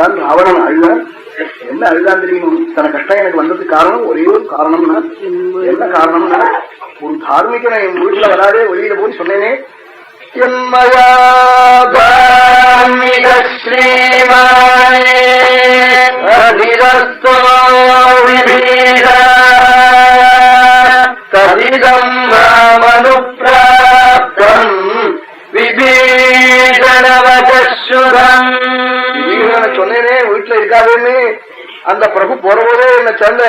தான் ராவணன் அழுதான். என்ன அழுதான் தெரியும்? தன கஷ்டம் எனக்கு வந்ததுக்கு காரணம் ஒரே ஒரு காரணம்னா, என்ன காரணம்னா, ஒரு தார்மிகனை என் வீட்டுல வராதே வெளியில போய் சொன்னேனே, சொன்னேனே வீட்டுல இருக்காதுன்னு. அந்த பிரபு போறபோதே என்ன சொன்ன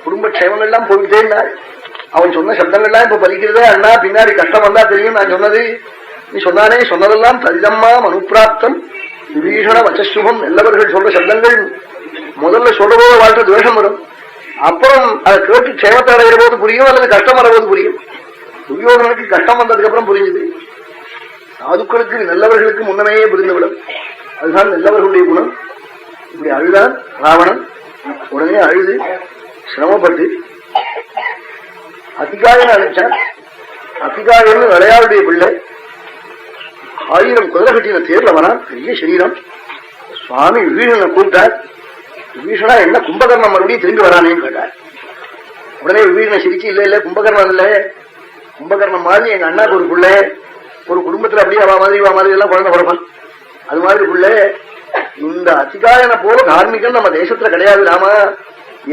குடும்ப க்ஷேமங்கள்லாம் போயிட்டே இருந்தாள். அவன் சொன்ன சப்தங்கள்லாம் இப்ப பலிக்கிறதே. அண்ணா பின்னாடி கஷ்டம் வந்தா தெரியும் நான் சொன்னது. நீ சொன்னானே சொன்னதெல்லாம் தரிதம்மா மனுப்பிராப்தம் விபீஷண வச்சசுபம். நல்லவர்கள் சொல்ற சப்தங்கள் முதல்ல சொல்றபோது வாழ்க்கை துவேஷம் வரும். அப்புறம் அதை கேட்டு க்ஷேமத்தை அடைகிற போது புரியும், அல்லது கஷ்டம் வர போது புரியும். துரியோதனுக்கு கஷ்டம் வந்ததுக்கு அப்புறம் புரிஞ்சுது. சாதுக்களுக்கு நல்லவர்களுக்கு முன்னமே புரிந்துவிடும். அதுதான் நல்லவர்களுடைய குணம். இப்படி அழுதான் ராவணன். உடனே அழுது சிரமப்பட்டு அதிகாயன் அழைச்சான். அதிகாயன் விளையாடுடைய பிள்ளை 1000 குதிரை கட்டின தேர்ல வரான். பெரிய சரீரம். சுவாமி விபீஷணனை கூப்பிட்டார். விபீஷணா என்ன கும்பகர்ணம் மறுபடியும் திரும்பி வரானேன்னு கேட்டார். உடனே விபீஷணன் சிரிச்சு, இல்ல இல்ல கும்பகர்ணம் இல்ல, கும்பகர்ணம் மாதிரி எங்க அண்ணாக்கு ஒரு பிள்ளை. ஒரு குடும்பத்துல அப்படியே அவ மாதிரி எல்லாம் குழந்தை பிறப்பான். அது மாதிரி பிள்ளை. இந்த அதிகாயனை போல தார்மிகன் நம்ம தேசத்துல கிடையாது ராமா.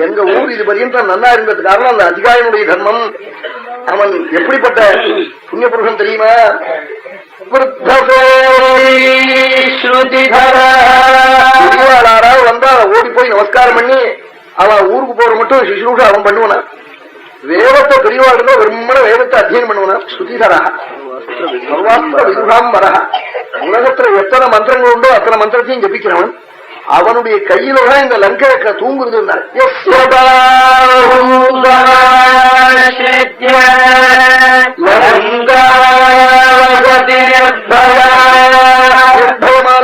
எங்க ஊர் இது பரியந்தம் நன்னா இருந்தது காரணம் அந்த அதிகாயனுடைய தர்மம். அவன் எப்படிப்பட்ட புண்ணிய புருஷன் தெரியுமா? வந்தா ஓடி போய் நமஸ்காரம் பண்ணி அவன் ஊருக்கு போற மட்டும் சிசுரூஷா அவன் பண்ணுவானா. வேதத்தை பெரியவாடுதோ வெறுமன வேதத்தை அத்தியனம் பண்ணுவானா. ஸ்ருதிதரா சர்வாஸ்திர விதுஷாம் வரஹ. உலகத்துல எத்தனை மந்திரங்கள் உண்டோ அத்தனை மந்திரத்தையும் ஜபிக்கிறவன். அவனுடைய கையில தான் இந்த லங்கை தூங்குறது.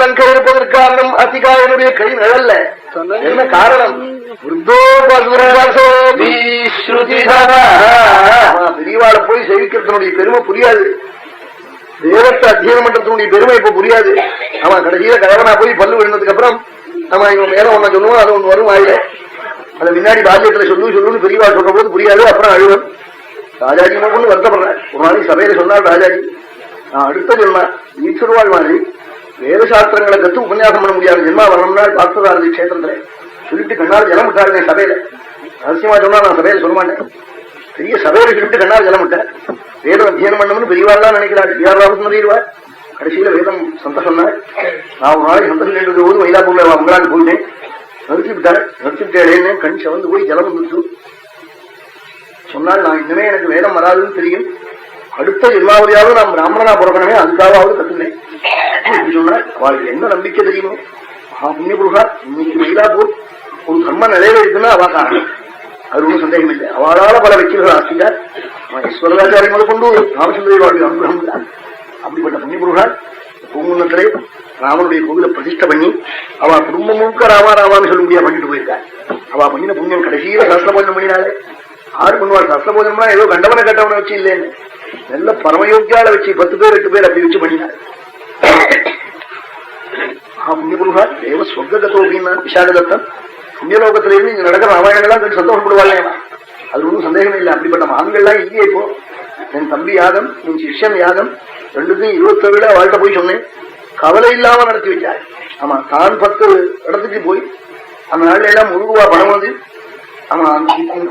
லங்கை இருப்பதற்கு காரணம் அதிகாரனுடைய கை நிழல்ல. என்ன காரணம்? பெரியவாளை போய் சேவிக்கிறதுனுடைய பெருமை புரியாது. தேவத்தை அத்தியனம் பண்றதுனுடைய பெருமை இப்ப புரியாது. அவன் கடைசியில கழவனா போய் பல்லு விழுந்ததுக்கு அப்புறம் நம்ம இவன் மேல ஒன்ன சொல்லுவோம், அது ஒன்று வரும் ஆயில. அதை முன்னாடி பாக்கியத்துல சொல்லுன்னு பெரியவா சொல்ற போது புரியாது. அப்புறம் அழுவன். ராஜாஜி கொண்டு வருத்தப்படுறேன். ஒரு நாளைக்கு சபையில சொன்னார் ராஜாஜி, நான் அடுத்த சொன்னேன் ஈஸ்வரவாள் மாதிரி வேத சாஸ்திரங்களை கத்து உபன்யாசம் பண்ண முடியாது. ஜென்மா வரணும்னா பார்த்ததாரதி கஷேத்திரத்துல சொல்லிட்டு கண்ணால் ஜலம் விட்டாரு சபையில. ரகசியமா சொன்னா நான் சபையில சொல்ல மாட்டேன். பெரிய சபையில சொல்லிட்டு கண்ணால் ஜலம் விட்டேன். வேதம் அத்தியனம் பண்ணணும்னு பெரியவாள் நினைக்கிறாள். யாராவது கடைசியில வேதம் சந்தோஷம். நான் ஒரு நாளைக்கு சந்தோஷம் நின்றது போது மயிலாப்பூர்ல மங்களாக்கு போயிட்டேன். நிறுத்திவிட்டேன். கண் சவந்து போய் ஜலம் வந்துச்சு. சொன்னால் நான் இனிமே எனக்கு வேதம் வராதுன்னு தெரியும். அடுத்த ஜென்மாவதியாவது நான் பிராமணனா பிறக்கணுமே, அதுக்காவது கத்துனேன் சொன்னாள். அவளுக்கு என்ன நம்பிக்கை தெரியுமோ? புண்ணிய புருஷா இன்னைக்கு மயிலாப்பூர் ஒரு தர்ம நிலையில இருக்குன்னா அவ காரணம். அது ஒன்றும் சந்தேகம் இல்லை. அவளால பல வெற்றிகள் ஆசிட்டார். ஈஸ்வரராச்சாரி முதல் கொண்டு ராமச்சந்திர வாழ்க்கை அனுகிரகம் தான். அப்படிப்பட்ட புண்ணிய புருஷா பூங்குன்னத்திலே ராமனுடைய கோவிலை பிரதிஷ்டை பண்ணி அவ குடும்பம் முழுக்க ராமான்னு சொல்ல முடியாது பண்ணிட்டு போயிருக்காள். அவ பண்ணின புண்ணியம் கடைசியில சாஸ்திரபோஜனம் பண்ணினாலே. ஆறு பண்ணுவாள் சாஸ்திரபோஜனம்னா ஏதோ கண்டவனை கட்டவனை வச்சு இல்லைன்னு நல்ல பரமயோக்கியால வச்சு 10 பேர் 8 பேர் அப்படி வச்சு பண்ணினாள். புண்ணிய புருஷா தேவ சொர்க்கத்தோ அப்படின்னா விசாகதத்தன் புண்ணியலோகத்திலிருந்து இங்க நடக்கிற ராமாயணம் கேட்டு சந்தோஷப்படுவாள். அது ஒன்றும் சந்தேகமே இல்லை. அப்படிப்பட்ட மகான்கள்லாம் இல்லையே. இப்போ என் தம்பி யாகம், என் சிஷ்யன் யாகம் ரெண்டுக்கும் 27 அவள்கிட்ட போய் சொன்னேன். கவலை இல்லாம நடத்தி வச்சாள். ஆமா, தான் 10 இடத்துக்கு போய் அந்த நாள்ல எல்லாம் 100 ரூபாய் பணம் வந்து, ஆமா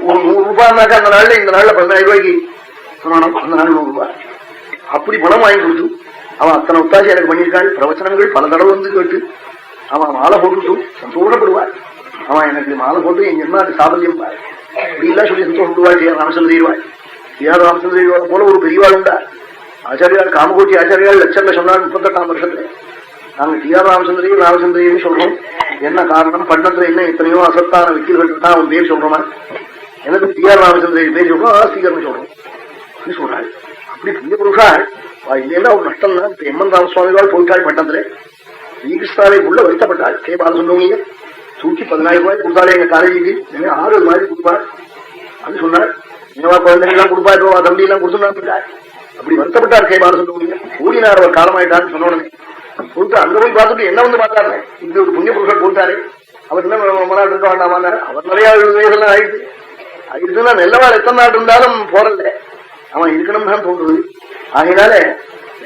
ஒரு 100 ரூபாய்னாக்கா அந்த நாள்ல இந்த நாள்ல 15 ரூபாய்க்கு சமானம். அந்த நாள் 100 ரூபாய் அப்படி பணம் வாங்கி கொடுத்து அவன் அத்தனை ஒத்தாசி எனக்கு பண்ணியிருக்காள். பிரவச்சனங்கள் பல தடவை வந்து கேட்டு அவன் மாலை போட்டுட்டு சந்தோஷப்படுவாள். அவன் எனக்கு மாலை போட்டு என் ஜென்மாட்டு சாபல்யம் அப்படிலாம் சொல்லி சந்தோஷப்படுவாள். ராமச்சந்திரவாள் ராமச்சந்திரவாள் போல ஒரு பெரியவாள் உண்டா. ஆச்சாரியால் காமகோட்டி ஆச்சாரியால் லட்சம்ல சொன்னாள் 38ஆம் வருஷத்துல. நாங்க டிஆர் ராமச்சந்திரின்னு சொல்றோம். என்ன காரணம்? பட்டணத்துல என்ன எத்தனையோ அசத்தான வக்கீல்கள் தான் அவன் பேர் சொல்றோமா? எனக்கு டிஆர் ராமச்சந்திரன் பேர் சொல்றோம், ஆஸ்திகர்னு சொல்றோம் சொல்றாள். அப்படி புண்ணிய புருஷா இல்லைன்னா ஒரு நஷ்டம் தான். இப்ப எம்என் ராமசுவாமிகள் போயிட்டாள் பட்டணத்துல. ஸ்ரீகிருஷ்ணாவை உள்ள வருத்தப்பட்டாள். கே பாலசுந்தவங்க தூக்கி 10000 ரூபாய் கொடுத்தாலே எங்க காலேஜுக்கு 6 மாதிரி கொடுப்பாள். அது சொன்னாள். என்னவா குழந்தைகள் எல்லாம் கொடுப்பா, இப்போ தம்பி எல்லாம் கொடுத்துனா. அப்படி வருத்தப்பட்டார் கே பாலசுந்தவங்க. கூடினார் அவர் காலமாயிட்டான்னு சொன்ன உடனே கொடுத்து அங்க போய் பார்த்துட்டு என்ன வந்து பார்த்தாரு, இப்படி ஒரு புண்ணிய புருஷர் கொடுத்தாரு, அவர் என்ன ரொம்ப நாள் இருக்க வேண்டாமா, அவர் நிறைய வயசுலாம் ஆயிடுச்சு. ஆயிடுச்சுன்னா நல்லவாள் எத்தனை நாள் இருந்தாலும் போறல, அவன் இருக்கணும் தான் தோன்றுது. ஆகையினால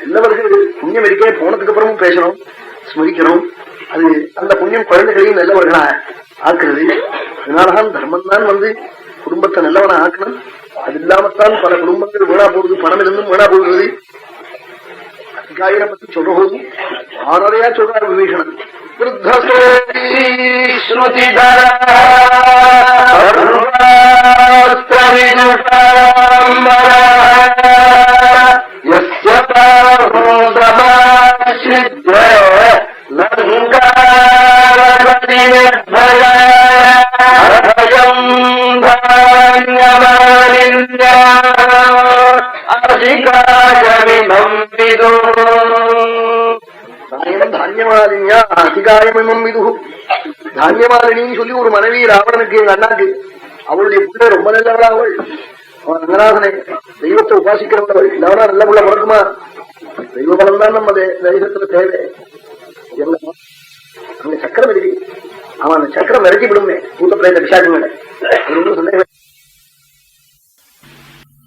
நல்லவர்கள் புண்ணியம் இருக்கே போனதுக்கு அப்புறமும் பேசணும், ஸ்மரிக்கணும். அது அந்த புண்ணியம் குழந்தைகளையும் நல்லவர்களா ஆக்குறது. அதனாலதான் தர்மம் தான் வந்து குடும்பத்தை நல்லவனா ஆக்கணும். அது இல்லாமத்தான் பல குடும்பங்கள் வீணா போகுது, பணம் இருந்தும் வீணா போகிறது. அதிகாரியை பத்தி சொல்றபோது ஆறரையா சொல்றாரு விபீஷணன். தானியமாலினியா அதிகாயமிமம் விது. தானியமாலினின்னு சொல்லி ஒரு மனைவி ராவணனுக்கு, எங்க அண்ணாக்கு. அவளுடைய புள்ள ரொம்ப நல்லவளா, அவள் ரங்கநாதனை தெய்வத்தை உபாசிக்கிறவள். இல்லவனா நல்ல புள்ள பிறக்குமா? தெய்வ பலம் தான் நம்ம தேசத்துல தேவை. அங்க சக்கரம் இருக்கு, அவன் அந்த சக்கரம் விரட்டி விடுமே பூத்த பிரேத பிசாசுங்களை. அது ஒன்றும் சந்தேகம்.